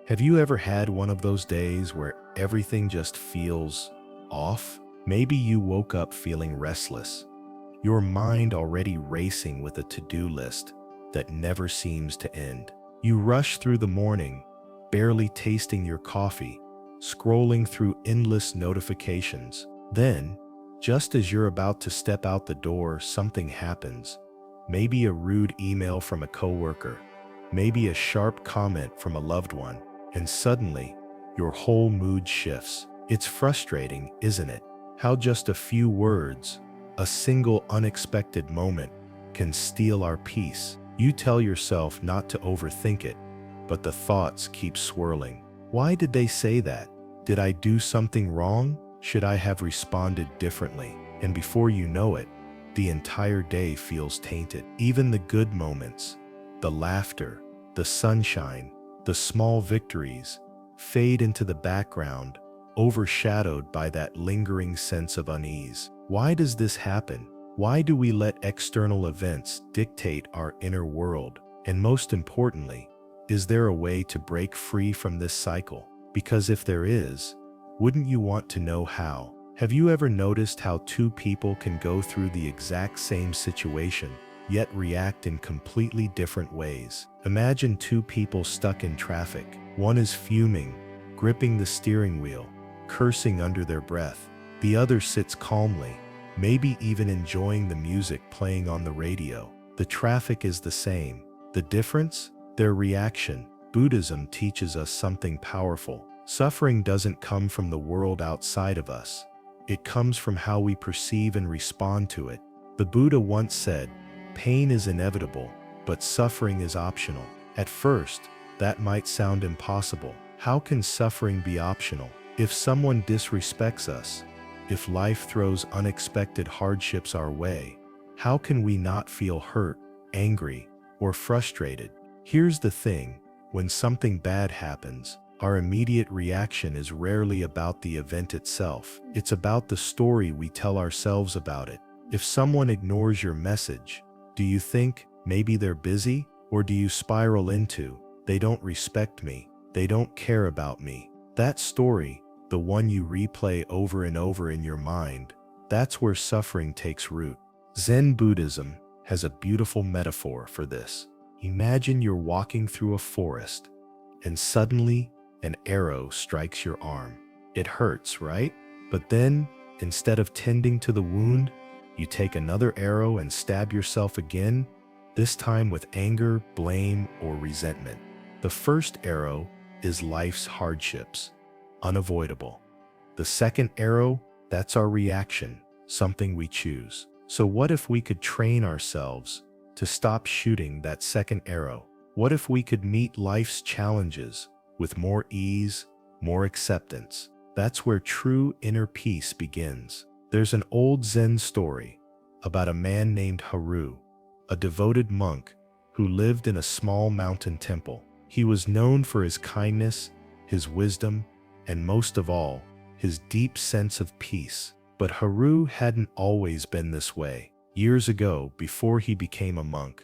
Have you ever had one of those days where everything just feels off? Maybe you woke up feeling restless, your mind already racing with a to-do list that never seems to end. You rush through the morning, barely tasting your coffee, scrolling through endless notifications. Then, just as you're about to step out the door, something happens. Maybe a rude email from a coworker, maybe a sharp comment from a loved one, and suddenly, your whole mood shifts. It's frustrating, isn't it? How just a few words, a single unexpected moment, can steal our peace. You tell yourself not to overthink it, but the thoughts keep swirling. Why did they say that? Did I do something wrong? Should I have responded differently? And before you know it, the entire day feels tainted. Even the good moments, the laughter, the sunshine, the small victories, fade into the background, overshadowed by that lingering sense of unease. Why does this happen? Why do we let external events dictate our inner world? And most importantly, is there a way to break free from this cycle? Because if there is, wouldn't you want to know how? Have you ever noticed how two people can go through the exact same situation, yet react in completely different ways? Imagine two people stuck in traffic. One is fuming, gripping the steering wheel, cursing under their breath. The other sits calmly, maybe even enjoying the music playing on the radio. The traffic is the same. The difference? Their reaction. Buddhism teaches us something powerful. Suffering doesn't come from the world outside of us. It comes from how we perceive and respond to it. The Buddha once said, "Pain is inevitable, but suffering is optional." At first, that might sound impossible. How can suffering be optional? If someone disrespects us, if life throws unexpected hardships our way, how can we not feel hurt, angry, or frustrated? Here's the thing, when something bad happens, our immediate reaction is rarely about the event itself. It's about the story we tell ourselves about it. If someone ignores your message, do you think maybe they're busy? Or do you spiral into, "They don't respect me, they don't care about me"? That story, the one you replay over and over in your mind, that's where suffering takes root. Zen Buddhism has a beautiful metaphor for this. Imagine you're walking through a forest, and suddenly an arrow strikes your arm. It hurts, right? But then, instead of tending to the wound, you take another arrow and stab yourself again, this time with anger, blame, or resentment. The first arrow is life's hardships, unavoidable. The second arrow, that's our reaction, something we choose. So what if we could train ourselves to stop shooting that second arrow? What if we could meet life's challenges with more ease, more acceptance? That's where true inner peace begins. There's an old Zen story about a man named Haru, a devoted monk who lived in a small mountain temple. He was known for his kindness, his wisdom, and most of all, his deep sense of peace. But Haru hadn't always been this way. Years ago, before he became a monk,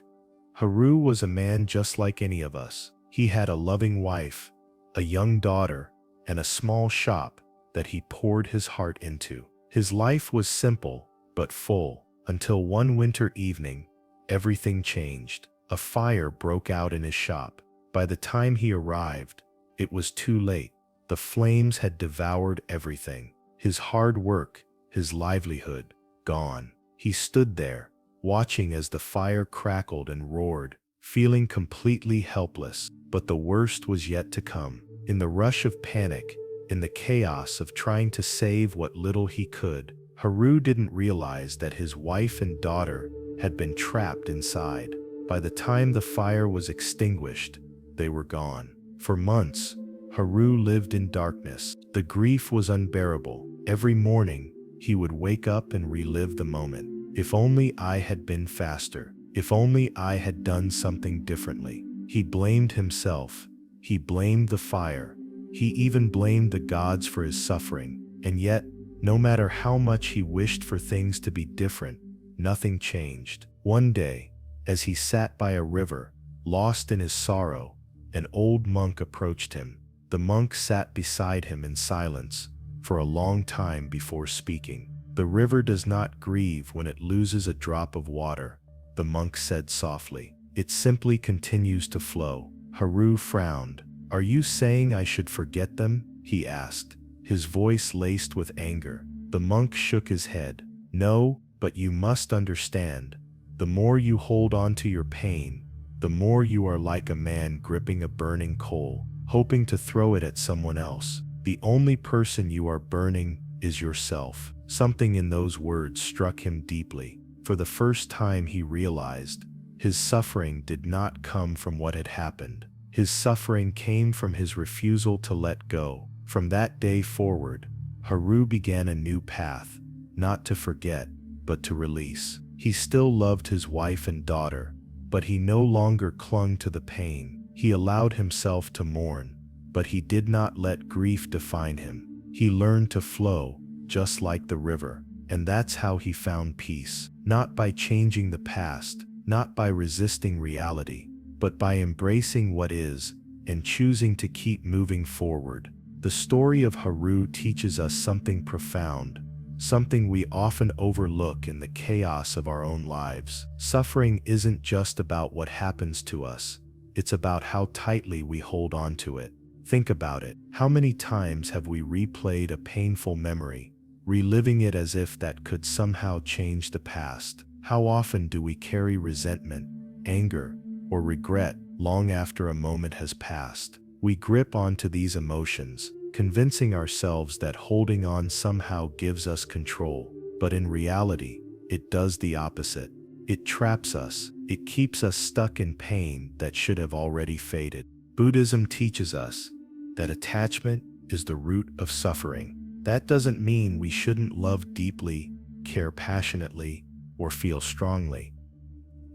Haru was a man just like any of us. He had a loving wife, a young daughter, and a small shop that he poured his heart into. His life was simple but full, until one winter evening, everything changed. A fire broke out in his shop. By the time he arrived, it was too late. The flames had devoured everything. His hard work, his livelihood, gone. He stood there, watching as the fire crackled and roared, feeling completely helpless. But the worst was yet to come. In the rush of panic, in the chaos of trying to save what little he could, Haru didn't realize that his wife and daughter had been trapped inside. By the time the fire was extinguished, they were gone. For months, Haru lived in darkness. The grief was unbearable. Every morning, he would wake up and relive the moment. If only I had been faster. If only I had done something differently. He blamed himself. He blamed the fire. He even blamed the gods for his suffering. And yet, no matter how much he wished for things to be different, nothing changed. One day, as he sat by a river, lost in his sorrow, an old monk approached him. The monk sat beside him in silence for a long time before speaking. "The river does not grieve when it loses a drop of water," the monk said softly. "It simply continues to flow." Haru frowned. "Are you saying I should forget them?" he asked, his voice laced with anger. The monk shook his head. "No, but you must understand. The more you hold on to your pain, the more you are like a man gripping a burning coal, hoping to throw it at someone else. The only person you are burning is yourself." Something in those words struck him deeply. For the first time he realized his suffering did not come from what had happened. His suffering came from his refusal to let go. From that day forward, Haru began a new path, not to forget, but to release. He still loved his wife and daughter, but he no longer clung to the pain. He allowed himself to mourn, but he did not let grief define him. He learned to flow, just like the river, and that's how he found peace. Not by changing the past, not by resisting reality, but by embracing what is and choosing to keep moving forward. The story of Haru teaches us something profound, something we often overlook in the chaos of our own lives. Suffering isn't just about what happens to us, it's about how tightly we hold on to it. Think about it. How many times have we replayed a painful memory, reliving it as if that could somehow change the past? How often do we carry resentment, anger, or regret long after a moment has passed? We grip onto these emotions, convincing ourselves that holding on somehow gives us control. But in reality, it does the opposite. It traps us. It keeps us stuck in pain that should have already faded. Buddhism teaches us that attachment is the root of suffering. That doesn't mean we shouldn't love deeply, care passionately, or feel strongly.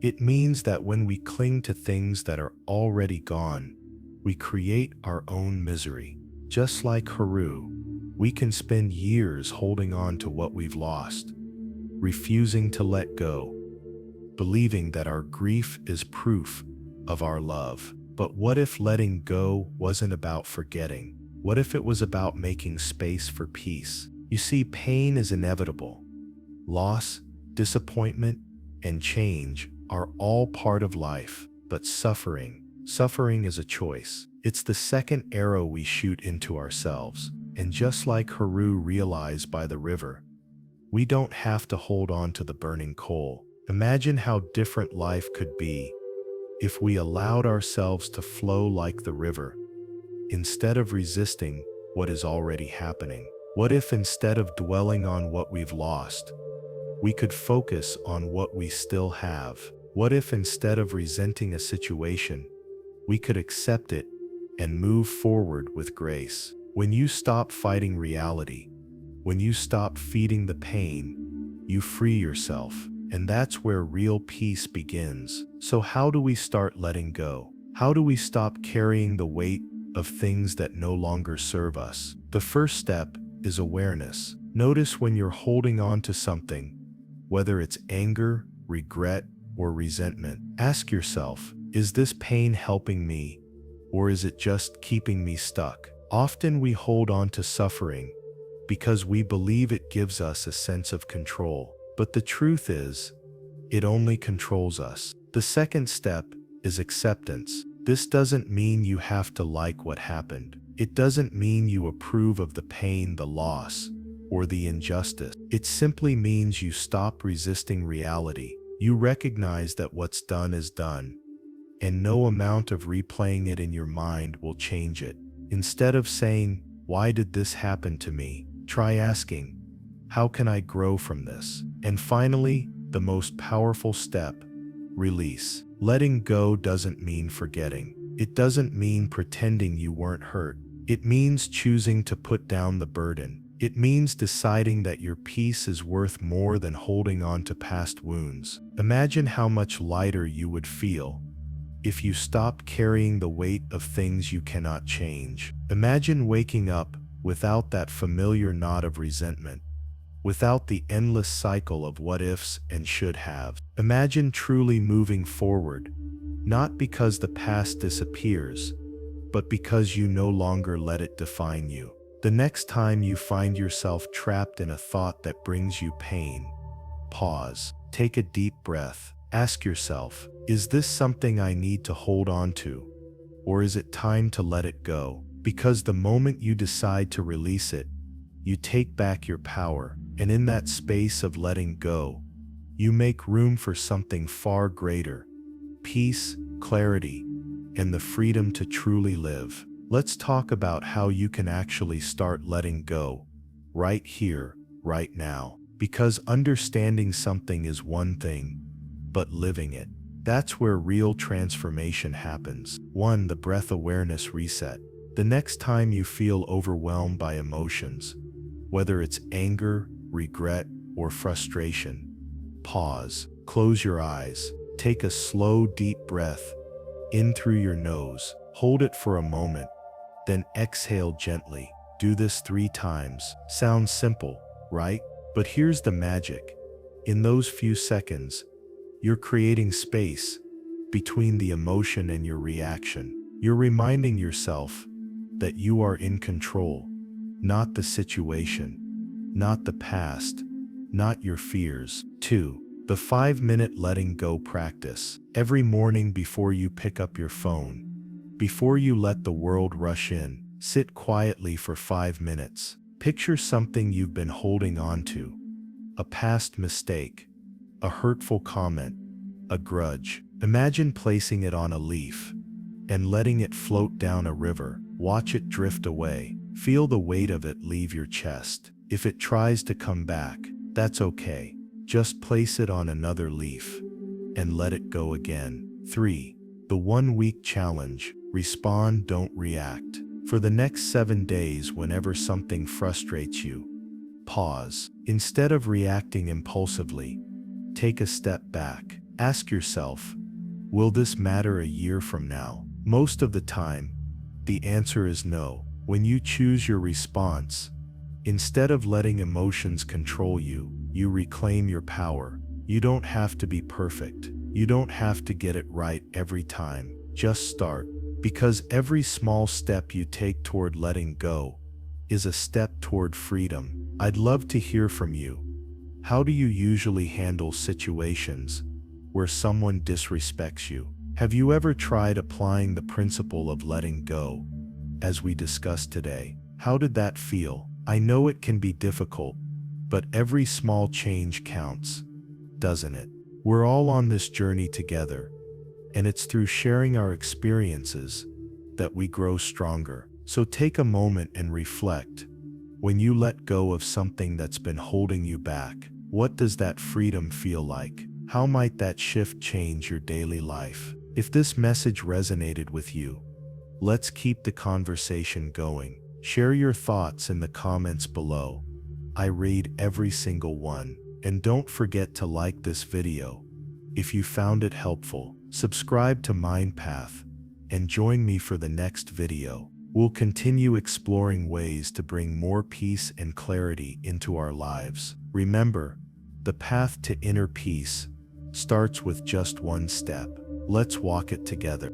It means that when we cling to things that are already gone, we create our own misery. Just like Haru, we can spend years holding on to what we've lost, refusing to let go, believing that our grief is proof of our love. But what if letting go wasn't about forgetting? What if it was about making space for peace? You see, pain is inevitable. Loss, disappointment, and change are all part of life. But suffering is a choice. It's the second arrow we shoot into ourselves. And just like Haru realized by the river, we don't have to hold on to the burning coal. Imagine how different life could be if we allowed ourselves to flow like the river, instead of resisting what is already happening. What if instead of dwelling on what we've lost, we could focus on what we still have? What if instead of resenting a situation, we could accept it and move forward with grace? When you stop fighting reality, when you stop feeding the pain, you free yourself. And that's where real peace begins. So how do we start letting go? How do we stop carrying the weight of things that no longer serve us? The first step is awareness. Notice when you're holding on to something, whether it's anger, regret, or resentment. Ask yourself, is this pain helping me, or is it just keeping me stuck? Often we hold on to suffering because we believe it gives us a sense of control. But the truth is, it only controls us. The second step is acceptance. This doesn't mean you have to like what happened. It doesn't mean you approve of the pain, the loss, or the injustice. It simply means you stop resisting reality. You recognize that what's done is done, and no amount of replaying it in your mind will change it. Instead of saying, "Why did this happen to me?" try asking, "How can I grow from this?" And finally, the most powerful step, release. Letting go doesn't mean forgetting. It doesn't mean pretending you weren't hurt. It means choosing to put down the burden. It means deciding that your peace is worth more than holding on to past wounds. Imagine how much lighter you would feel if you stopped carrying the weight of things you cannot change. Imagine waking up without that familiar knot of resentment, without the endless cycle of what ifs and should haves. Imagine truly moving forward, not because the past disappears, but because you no longer let it define you. The next time you find yourself trapped in a thought that brings you pain, pause, take a deep breath, ask yourself, is this something I need to hold on to? Or is it time to let it go? Because the moment you decide to release it, you take back your power, and in that space of letting go, you make room for something far greater: peace, clarity, and the freedom to truly live. Let's talk about how you can actually start letting go, right here, right now. Because understanding something is one thing, but living it, that's where real transformation happens. 1. The breath awareness reset. The next time you feel overwhelmed by emotions, whether it's anger, regret, or frustration, pause, close your eyes, take a slow, deep breath in through your nose, hold it for a moment, then exhale gently. Do this 3 times. Sounds simple, right? But here's the magic. In those few seconds, you're creating space between the emotion and your reaction. You're reminding yourself that you are in control, not the situation, not the past, not your fears. 2. The 5-minute letting go practice. Every morning before you pick up your phone, before you let the world rush in, sit quietly for 5 minutes. Picture something you've been holding on to: a past mistake, a hurtful comment, a grudge. Imagine placing it on a leaf and letting it float down a river. Watch it drift away. Feel the weight of it leave your chest. If it tries to come back, that's okay. Just place it on another leaf and let it go again. 3. The 1-week challenge. Respond, don't react. For the next 7 days, whenever something frustrates you, pause. Instead of reacting impulsively, take a step back. Ask yourself, will this matter a year from now? Most of the time, the answer is no. When you choose your response, instead of letting emotions control you, you reclaim your power. You don't have to be perfect. You don't have to get it right every time. Just start. Because every small step you take toward letting go is a step toward freedom. I'd love to hear from you. How do you usually handle situations where someone disrespects you? Have you ever tried applying the principle of letting go, as we discussed today? How did that feel? I know it can be difficult, but every small change counts, doesn't it? We're all on this journey together, and it's through sharing our experiences that we grow stronger. So take a moment and reflect. When you let go of something that's been holding you back, what does that freedom feel like? How might that shift change your daily life? If this message resonated with you, let's keep the conversation going. Share your thoughts in the comments below. I read every single one. And don't forget to like this video if you found it helpful. Subscribe to MindPath and join me for the next video. We'll continue exploring ways to bring more peace and clarity into our lives. Remember, the path to inner peace starts with just one step. Let's walk it together.